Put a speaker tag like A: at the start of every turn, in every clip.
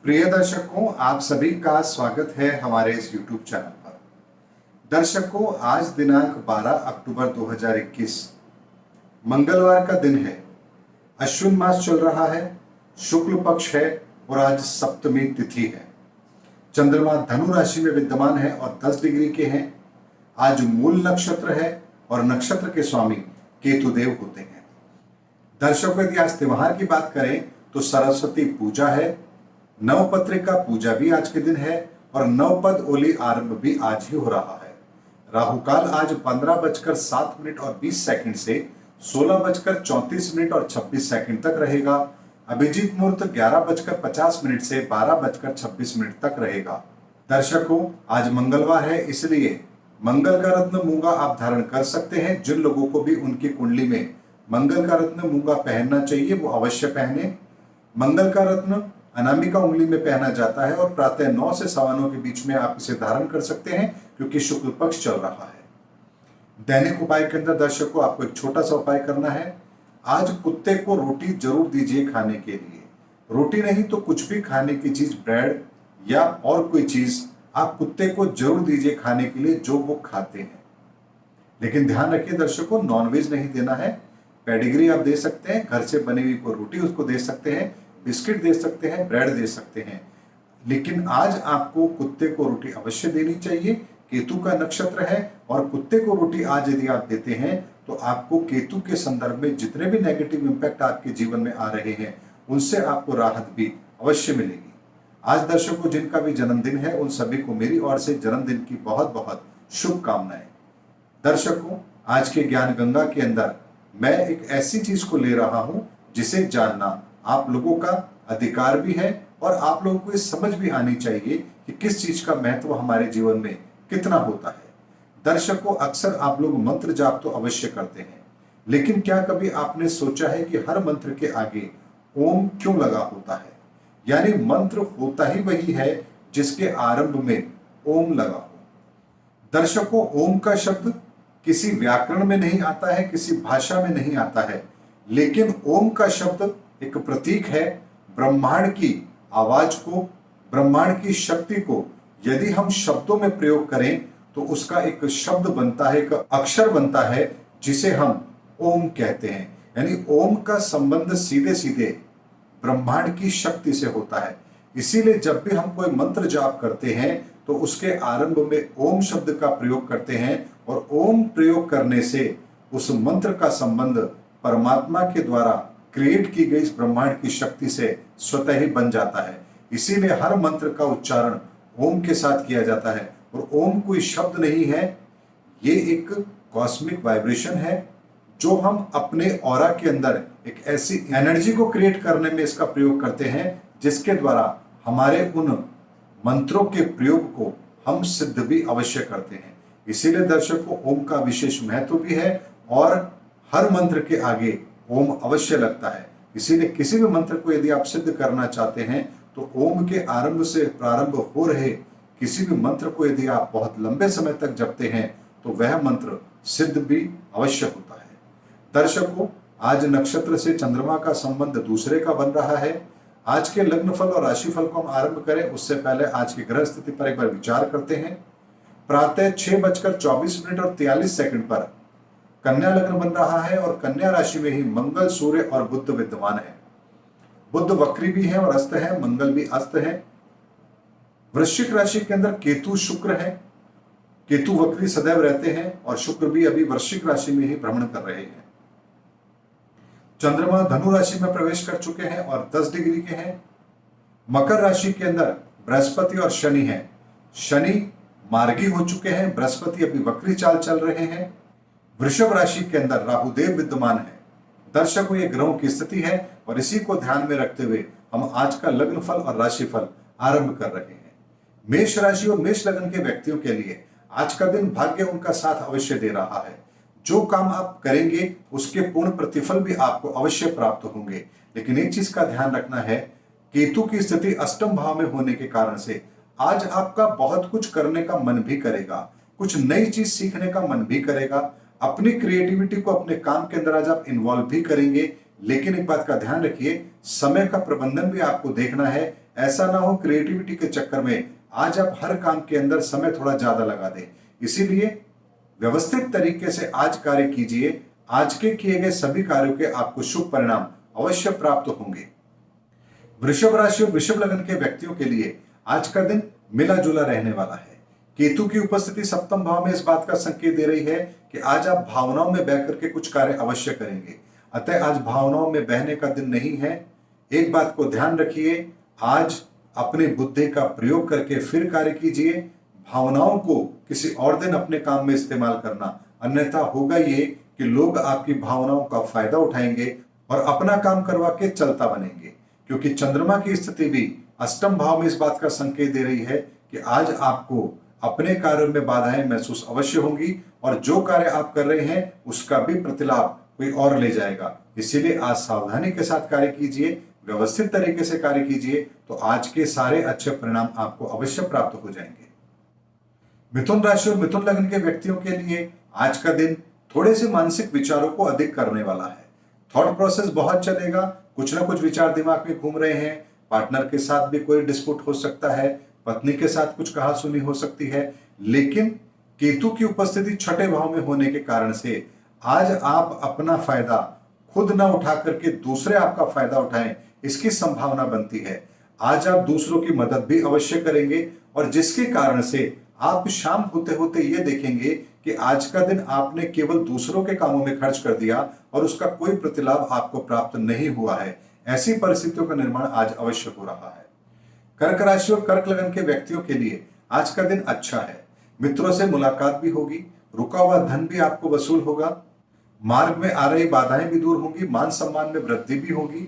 A: प्रिय दर्शकों, आप सभी का स्वागत है हमारे इस YouTube चैनल पर। दर्शकों, आज दिनांक 12 अक्टूबर 2021 मंगलवार का दिन है। अश्विन मास चल रहा है, शुक्ल पक्ष है और आज सप्तमी तिथि है। चंद्रमा धनु राशि में विद्यमान है और 10 डिग्री के हैं। आज मूल नक्षत्र है और नक्षत्र के स्वामी केतुदेव होते हैं। दर्शकों, यदि आज त्योहार की बात करें तो सरस्वती पूजा है, नवपत्रिका पूजा भी आज के दिन है और नवपद ओली आरंभ भी आज ही हो रहा है। राहु काल आज 15:07 और 20 सेकंड से 16:34 और 26 सेकंड तक रहेगा। अभिजीत मुहूर्त 11:50 से 12:26 तक रहेगा। दर्शकों, आज मंगलवार है, इसलिए मंगल का रत्न मूंगा आप धारण कर सकते हैं। जिन लोगों को भी उनकी कुंडली में मंगल का रत्न मूंगा पहनना चाहिए वो अवश्य पहने। मंगल का रत्न अनामिका उंगली में पहना जाता है और प्रातः 9 से 9:15 के बीच में आप इसे धारण कर सकते हैं, क्योंकि शुक्ल पक्ष चल रहा है। दैनिक उपाय के अंदर दर्शकों, आपको एक छोटा सा उपाय करना है। आज कुत्ते को रोटी जरूर दीजिए खाने के लिए। रोटी नहीं तो कुछ भी खाने की चीज, ब्रेड या और कोई चीज आप कुत्ते को जरूर दीजिए खाने के लिए जो वो खाते हैं। लेकिन ध्यान रखिए दर्शकों, नॉनवेज नहीं देना है। पेडिग्री आप दे सकते हैं, घर से बनी हुई कोई रोटी उसको दे सकते हैं, बिस्किट दे सकते हैं, ब्रेड दे सकते हैं। लेकिन आज आपको कुत्ते को रोटी अवश्य देनी चाहिए। केतु का नक्षत्र है और कुत्ते को रोटी आज यदि आप देते हैं तो आपको केतु के संदर्भ में जितने भी नेगेटिव इंपैक्ट आपके जीवन में आ रहे हैं उनसे आपको राहत भी अवश्य मिलेगी। आज दर्शकों, जिनका भी जन्मदिन है उन सभी को मेरी ओर से जन्मदिन की बहुत बहुत शुभकामनाएं। दर्शकों, आज के ज्ञान गंगा के अंदर मैं एक ऐसी चीज को ले रहा हूं जिसे जानना आप लोगों का अधिकार भी है और आप लोगों को ये समझ भी आनी चाहिए कि किस चीज का महत्व हमारे जीवन में कितना होता है। दर्शकों, अक्सर आप लोग मंत्र जाप तो अवश्य करते हैं, लेकिन क्या कभी आपने सोचा है कि हर मंत्र के आगे ओम क्यों लगा होता है? यानी मंत्र होता ही वही है जिसके आरंभ में ओम लगा हो। दर्शकों, ओम का शब्द किसी व्याकरण में नहीं आता है, किसी भाषा में नहीं आता है, लेकिन ओम का शब्द एक प्रतीक है। ब्रह्मांड की आवाज को, ब्रह्मांड की शक्ति को यदि हम शब्दों में प्रयोग करें तो उसका एक शब्द बनता है, एक अक्षर बनता है जिसे हम ओम कहते हैं। यानी ओम का संबंध सीधे सीधे ब्रह्मांड की शक्ति से होता है। इसीलिए जब भी हम कोई मंत्र जाप करते हैं तो उसके आरंभ में ओम शब्द का प्रयोग करते हैं और ओम प्रयोग करने से उस मंत्र का संबंध परमात्मा के द्वारा क्रिएट की गई इस ब्रह्मांड की शक्ति से स्वतः ही बन जाता है। इसीलिए हर मंत्र का उच्चारण ओम के साथ किया जाता है और ओम कोई शब्द नहीं है, ये एक कॉस्मिक वाइब्रेशन है जो हम अपने ऑरा के अंदर एक ऐसी एनर्जी को क्रिएट करने में इसका प्रयोग करते हैं जिसके द्वारा हमारे उन मंत्रों के प्रयोग को हम सिद्ध भी अवश्य करते हैं। इसीलिए दर्शकों, ओम का विशेष महत्व भी है और हर मंत्र के आगे ओम अवश्य लगता है। इसीलिए किसी भी मंत्र को यदि आप सिद्ध करना चाहते हैं तो ओम के आरंभ से प्रारंभ हो रहे किसी भी मंत्र को यदि आप बहुत लंबे समय तक जपते हैं तो वह मंत्र सिद्ध भी अवश्य होता है। दर्शकों, आज नक्षत्र से चंद्रमा का संबंध दूसरे का बन रहा है। आज के लग्न फल और राशि फल को हम आरंभ करें उससे पहले आज की ग्रह स्थिति पर एक बार विचार करते हैं। प्रातः 6:24 और 43 सेकंड पर कन्या लग्न बन रहा है और कन्या राशि में ही मंगल, सूर्य और बुध विद्यमान है। बुध वक्री भी है और अस्त है, मंगल भी अस्त है। वृश्चिक राशि के अंदर केतु, शुक्र है। केतु वक्री सदैव रहते हैं और शुक्र भी अभी वृश्चिक राशि में ही भ्रमण कर रहे हैं। चंद्रमा धनु राशि में प्रवेश कर चुके हैं और 10 डिग्री के हैं। मकर राशि के अंदर बृहस्पति और शनि है। शनि मार्गी हो चुके हैं, बृहस्पति अभी वक्री चाल चल रहे हैं। वृषभ राशि के अंदर राहुदेव विद्यमान है। दर्शकों, ये ग्रहों की स्थिति है और इसी को ध्यान में रखते हुए हम आज का लग्न फल और राशि फल आरंभ कर रहे हैं। मेष राशि और मेष लग्न के व्यक्तियों के लिए आज का दिन भाग्य उनका साथ अवश्य दे रहा है। जो काम आप करेंगे उसके पूर्ण प्रतिफल भी आपको अवश्य प्राप्त होंगे। लेकिन एक चीज का ध्यान रखना है, केतु की स्थिति अष्टम भाव में होने के कारण से आज आपका बहुत कुछ करने का मन भी करेगा, कुछ नई चीज सीखने का मन भी करेगा, अपनी क्रिएटिविटी को अपने काम के अंदर आज आप इन्वॉल्व भी करेंगे। लेकिन एक बात का ध्यान रखिए, समय का प्रबंधन भी आपको देखना है। ऐसा ना हो क्रिएटिविटी के चक्कर में आज आप हर काम के अंदर समय थोड़ा ज्यादा लगा दें। इसीलिए व्यवस्थित तरीके से आज कार्य कीजिए। आज के किए गए सभी कार्यों के आपको शुभ परिणाम अवश्य प्राप्त होंगे। वृषभ राशि और वृषभ लग्न के व्यक्तियों के लिए आज का दिन मिला जुला रहने वाला है। केतु की उपस्थिति सप्तम भाव में इस बात का संकेत दे रही है कि आज आप भावनाओं में बह करके कुछ कार्य अवश्य करेंगे। अतः आज भावनाओं में बहने का दिन नहीं है। एक बात को ध्यान रखिए, आज अपनी बुद्धि का प्रयोग करके फिर कार्य कीजिए। भावनाओं को किसी और दिन अपने काम में इस्तेमाल करना, अन्यथा होगा ये कि लोग आपकी भावनाओं का फायदा उठाएंगे और अपना काम करवा के चलता बनेंगे। क्योंकि चंद्रमा की स्थिति भी अष्टम भाव में इस बात का संकेत दे रही है कि आज आपको अपने कार्यों में बाधाएं महसूस अवश्य होंगी और जो कार्य आप कर रहे हैं उसका भी प्रतिलाभ कोई और ले जाएगा। इसीलिए आज सावधानी के साथ कार्य कीजिए, व्यवस्थित तरीके से कार्य कीजिए, तो आज के सारे अच्छे परिणाम आपको अवश्य प्राप्त हो जाएंगे। मिथुन राशि और मिथुन लग्न के व्यक्तियों के लिए आज का दिन थोड़े से मानसिक विचारों को अधिक करने वाला है। थॉट प्रोसेस बहुत चलेगा, कुछ ना कुछ विचार दिमाग में घूम रहे हैं। पार्टनर के साथ भी कोई डिस्प्यूट हो सकता है, पत्नी के साथ कुछ कहासुनी हो सकती है। लेकिन केतु की उपस्थिति छठे भाव में होने के कारण से आज आप अपना फायदा खुद ना उठा करके दूसरे आपका फायदा उठाएं, इसकी संभावना बनती है। आज आप दूसरों की मदद भी अवश्य करेंगे और जिसके कारण से आप शाम होते होते ये देखेंगे कि आज का दिन आपने केवल दूसरों के कामों में खर्च कर दिया और उसका कोई प्रतिलाभ आपको प्राप्त नहीं हुआ है। ऐसी परिस्थितियों का निर्माण आज अवश्य हो रहा है। कर्क राशि और कर्क लग्न के व्यक्तियों के लिए आज का दिन अच्छा है। मित्रों से मुलाकात भी होगी, रुका हुआ धन भी आपको वसूल होगा, मार्ग में आ रही बाधाएं भी दूर होंगी, मान सम्मान में वृद्धि भी होगी।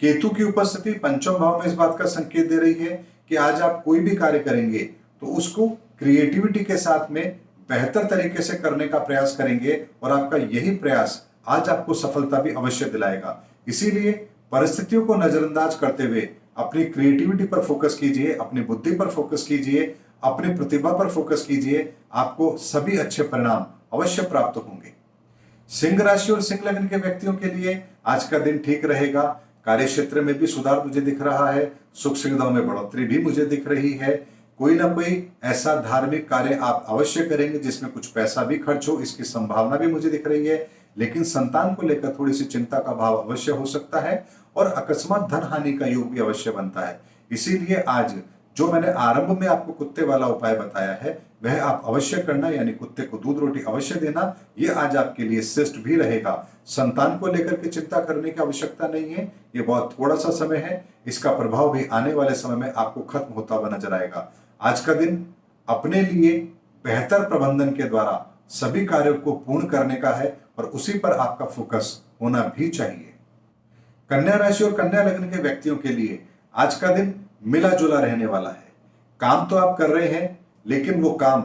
A: केतु की उपस्थिति पंचम भाव में इस बात का संकेत दे रही है कि आज आप कोई भी कार्य करेंगे तो उसको क्रिएटिविटी के साथ में बेहतर तरीके से करने का प्रयास करेंगे और आपका यही प्रयास आज आपको सफलता भी अवश्य दिलाएगा। इसीलिए परिस्थितियों को नजरअंदाज करते हुए अपनी क्रिएटिविटी पर फोकस कीजिए, अपनी बुद्धि पर फोकस कीजिए, अपनी प्रतिभा पर फोकस कीजिए, आपको सभी अच्छे परिणाम अवश्य प्राप्त होंगे। सिंह राशि और सिंह लग्न के व्यक्तियों के लिए आज का दिन ठीक रहेगा। कार्य क्षेत्र में भी सुधार मुझे दिख रहा है, सुख सुविधाओं में बढ़ोतरी भी मुझे दिख रही है। कोई ना कोई ऐसा धार्मिक कार्य आप अवश्य करेंगे जिसमें कुछ पैसा भी खर्च हो, इसकी संभावना भी मुझे दिख रही है। लेकिन संतान को लेकर थोड़ी सी चिंता का भाव अवश्य हो सकता है और अकस्मात धन हानि का योग भी अवश्य बनता है। इसीलिए आज जो मैंने आरंभ में आपको कुत्ते वाला उपाय बताया है वह आप अवश्य करना, यानी कुत्ते को दूध रोटी अवश्य देना। यह आज आपके लिए श्रेष्ठ भी रहेगा। संतान को लेकर के चिंता करने की आवश्यकता नहीं है, ये बहुत थोड़ा सा समय है, इसका प्रभाव भी आने वाले समय में आपको खत्म होता हुआ नजर आएगा। आज का दिन अपने लिए बेहतर प्रबंधन के द्वारा सभी कार्यों को पूर्ण करने का है और उसी पर आपका फोकस होना भी चाहिए। कन्या राशि और कन्या लग्न के व्यक्तियों के लिए आज का दिन मिला जुला रहने वाला है। काम तो आप कर रहे हैं लेकिन वो काम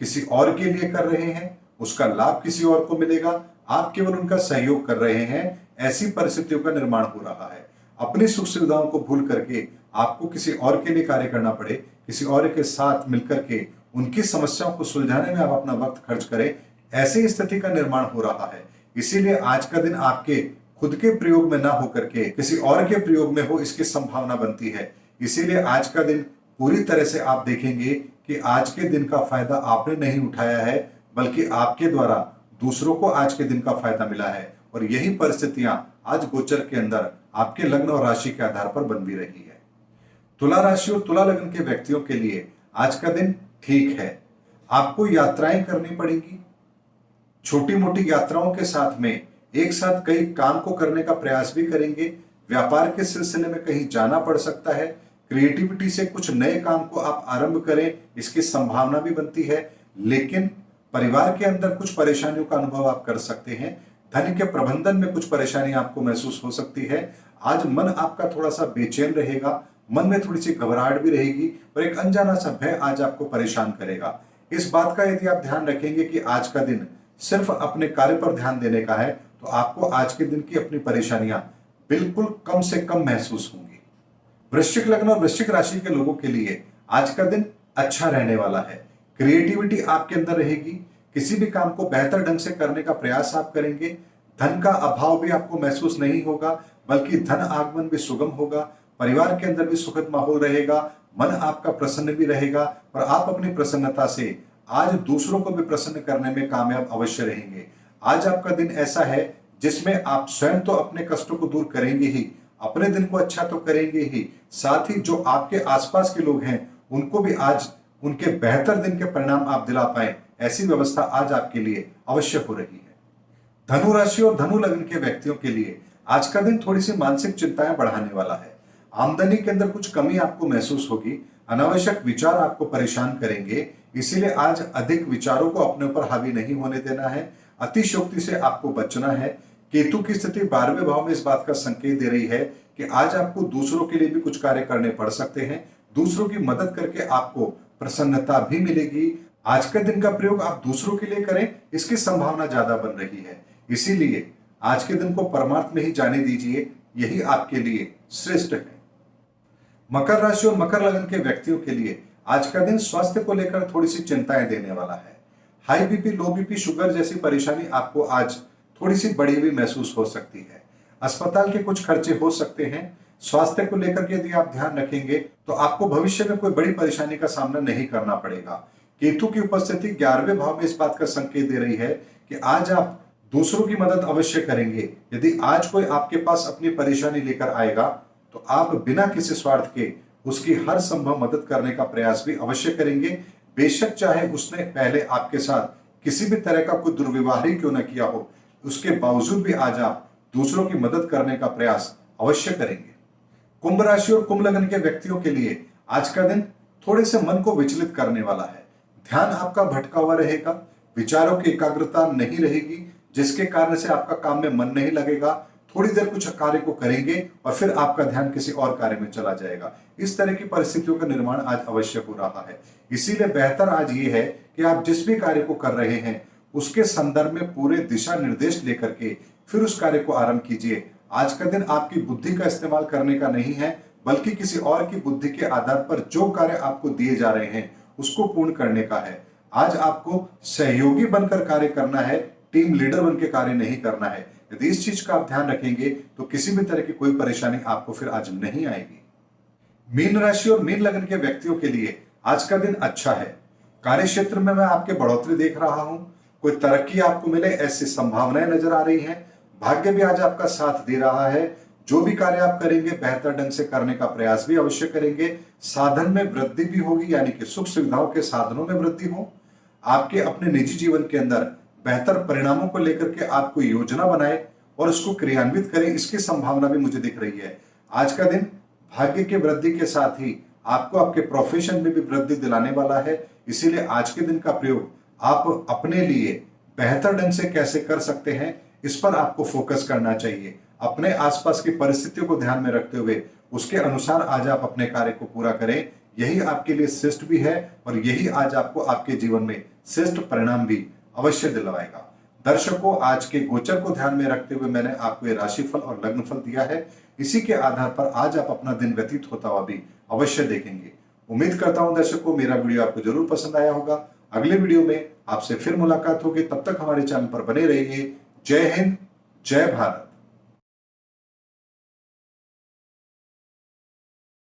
A: किसी और के लिए कर रहे हैं, उसका लाभ किसी और को मिलेगा, आप केवल उनका सहयोग कर रहे हैं। ऐसी परिस्थितियों का निर्माण हो रहा है। अपनी सुख सुविधाओं को भूल करके आपको किसी और के लिए कार्य करना पड़े, किसी और के साथ मिलकर के उनकी समस्याओं को सुलझाने में आप अपना वक्त खर्च करें, ऐसी स्थिति का निर्माण हो रहा है। इसीलिए आज का दिन आपके खुद के प्रयोग में ना होकर के किसी और के प्रयोग में हो, इसकी संभावना बनती है। इसीलिए आज का दिन पूरी तरह से आप देखेंगे कि आज के दिन का फायदा आपने नहीं उठाया है, बल्कि आपके द्वारा दूसरों को आज के दिन का फायदा मिला है। और यही परिस्थितियां आज गोचर के अंदर आपके लग्न और राशि के आधार पर बन भी रही है। तुला राशि और तुला लग्न के व्यक्तियों के लिए आज का दिन ठीक है। आपको यात्राएं करनी पड़ेंगी, छोटी मोटी यात्राओं के साथ में एक साथ कई काम को करने का प्रयास भी करेंगे। व्यापार के सिलसिले में कहीं जाना पड़ सकता है। क्रिएटिविटी से कुछ नए काम को आप आरंभ करें, इसकी संभावना भी बनती है। लेकिन परिवार के अंदर कुछ परेशानियों का अनुभव आप कर सकते हैं। धन के प्रबंधन में कुछ परेशानी आपको महसूस हो सकती है। आज मन आपका थोड़ा सा बेचैन रहेगा, मन में थोड़ी सी घबराहट भी रहेगी और एक अनजाना सा भय आज आपको परेशान करेगा। इस बात का यदि आप ध्यान रखेंगे कि आज का दिन सिर्फ अपने कार्य पर ध्यान देने का है, तो आपको आज के दिन की अपनी परेशानियां बिल्कुल कम से कम महसूस होंगी। वृश्चिक लग्न और वृश्चिक राशि के लोगों के लिए आज का दिन अच्छा रहने वाला है। क्रिएटिविटी आपके अंदर रहेगी, किसी भी काम को बेहतर ढंग से करने का प्रयास आप करेंगे। धन का अभाव भी आपको महसूस नहीं होगा, बल्कि धन आगमन भी सुगम होगा। परिवार के अंदर भी सुखद माहौल रहेगा, मन आपका प्रसन्न भी रहेगा और आप अपनी प्रसन्नता से आज दूसरों को भी प्रसन्न करने में कामयाब अवश्य रहेंगे। आज आपका दिन ऐसा है जिसमें आप स्वयं तो अपने कष्टों को दूर करेंगे ही, अपने दिन को अच्छा तो करेंगे ही, साथ ही जो आपके आसपास के लोग हैं उनको भी आज उनके बेहतर दिन के परिणाम आप दिला पाए, ऐसी व्यवस्था आज आपके लिए अवश्य हो रही है। धनु राशि और धनु लग्न के व्यक्तियों के लिए आज का दिन थोड़ी सी मानसिक चिंताएं बढ़ाने वाला है। आमदनी के अंदर कुछ कमी आपको महसूस होगी, अनावश्यक विचार आपको परेशान करेंगे, इसीलिए आज अधिक विचारों को अपने ऊपर हावी नहीं होने देना है, अतिशयोक्ति से आपको बचना है। केतु की स्थिति 12वें भाव में इस बात का संकेत दे रही है कि आज आपको दूसरों के लिए भी कुछ कार्य करने पड़ सकते हैं, दूसरों की मदद करके आपको प्रसन्नता भी मिलेगी। आज का दिन का प्रयोग आप दूसरों के लिए करें, इसकी संभावना ज्यादा बन रही है, इसीलिए आज के दिन को परमार्थ में ही जाने दीजिए, यही आपके लिए श्रेष्ठ है। मकर राशि और मकर लग्न के व्यक्तियों के लिए आज का दिन स्वास्थ्य को लेकर थोड़ी सी चिंताएं देने वाला है। हाई बीपी, लो बीपी, शुगर जैसी परेशानी आपको आज थोड़ी सी बढ़ी हुई महसूस हो सकती है। अस्पताल के कुछ खर्चे हो सकते हैं। स्वास्थ्य को लेकर के यदि आप ध्यान रखेंगे तो आपको भविष्य में कोई बड़ी परेशानी का सामना नहीं करना पड़ेगा। केतु की उपस्थिति 11वें भाव में इस बात का संकेत दे रही है कि आज आप दूसरों की मदद अवश्य करेंगे। यदि आज कोई आपके पास अपनी परेशानी लेकर आएगा तो आप बिना किसी स्वार्थ के उसकी हर संभव मदद करने का प्रयास भी अवश्य करेंगे, बेशक चाहे उसने पहले आपके साथ किसी भी तरह का कोई दुर्व्यवहार ही क्यों न किया हो, उसके बावजूद भी आज आप दूसरों की मदद करने का प्रयास अवश्य करेंगे। कुंभ राशि और कुंभ लग्न के व्यक्तियों के लिए आज का दिन थोड़े से मन को विचलित करने वाला है। ध्यान आपका भटका हुआ रहेगा, विचारों की एकाग्रता नहीं रहेगी, जिसके कारण से आपका काम में मन नहीं लगेगा। थोड़ी देर कुछ कार्य को करेंगे और फिर आपका ध्यान किसी और कार्य में चला जाएगा। इस तरह की परिस्थितियों का निर्माण आज अवश्य हो रहा है, इसीलिए बेहतर आज ये है कि आप जिस भी कार्य को कर रहे हैं उसके संदर्भ में पूरे दिशा निर्देश लेकर के फिर उस कार्य को आरंभ कीजिए। आज का दिन आपकी बुद्धि का इस्तेमाल करने का नहीं है, बल्कि किसी और की बुद्धि के आधार पर जो कार्य आपको दिए जा रहे हैं उसको पूर्ण करने का है। आज आपको सहयोगी बनकर कार्य करना है, टीम लीडर बनकर कार्य नहीं करना है। यदि इस चीज का आप ध्यान रखेंगे तो किसी भी तरह की कोई परेशानी आपको फिर आज नहीं आएगी। मीन राशि और मीन लग्न के व्यक्तियों के लिए आज का दिन अच्छा है। कार्य क्षेत्र में मैं आपके बढ़ोतरी देख रहा हूं, कोई तरक्की आपको मिले ऐसी संभावनाएं नजर आ रही हैं। भाग्य भी आज आपका साथ दे रहा है। जो भी कार्य आप करेंगे बेहतर ढंग से करने का प्रयास भी अवश्य करेंगे। साधन में वृद्धि भी होगी, यानी कि सुख सुविधाओं के साधनों में वृद्धि हो। आपके अपने निजी जीवन के अंदर बेहतर परिणामों को लेकर के आप कोई योजना बनाए और उसको क्रियान्वित करें, इसकी संभावना भी मुझे दिख रही है। आज का दिन भाग्य की वृद्धि के साथ ही आपको आपके प्रोफेशन में भी वृद्धि दिलाने वाला है, इसीलिए आज के दिन का प्रयोग आप अपने लिए बेहतर ढंग से कैसे कर सकते हैं इस पर आपको फोकस करना चाहिए। अपने आसपास की परिस्थितियों को ध्यान में रखते हुए उसके अनुसार आज आप अपने कार्य को पूरा करें, यही आपके लिए श्रेष्ठ भी है और यही आज आपको आपके जीवन में श्रेष्ठ परिणाम भी अवश्य दिलवाएगा। दर्शकों, आज के गोचर को ध्यान में रखते हुए मैंने आपको ये राशिफल और लग्नफल दिया है। इसी के आधार पर आज आप अपना दिन व्यतीत होता हुआ भी अवश्य देखेंगे। उम्मीद करता हूं दर्शकों मेरा वीडियो आपको जरूर पसंद आया होगा। अगले वीडियो में आपसे फिर मुलाकात होगी, तब तक हमारे चैनल पर बने रहिए। जय हिंद, जय भारत।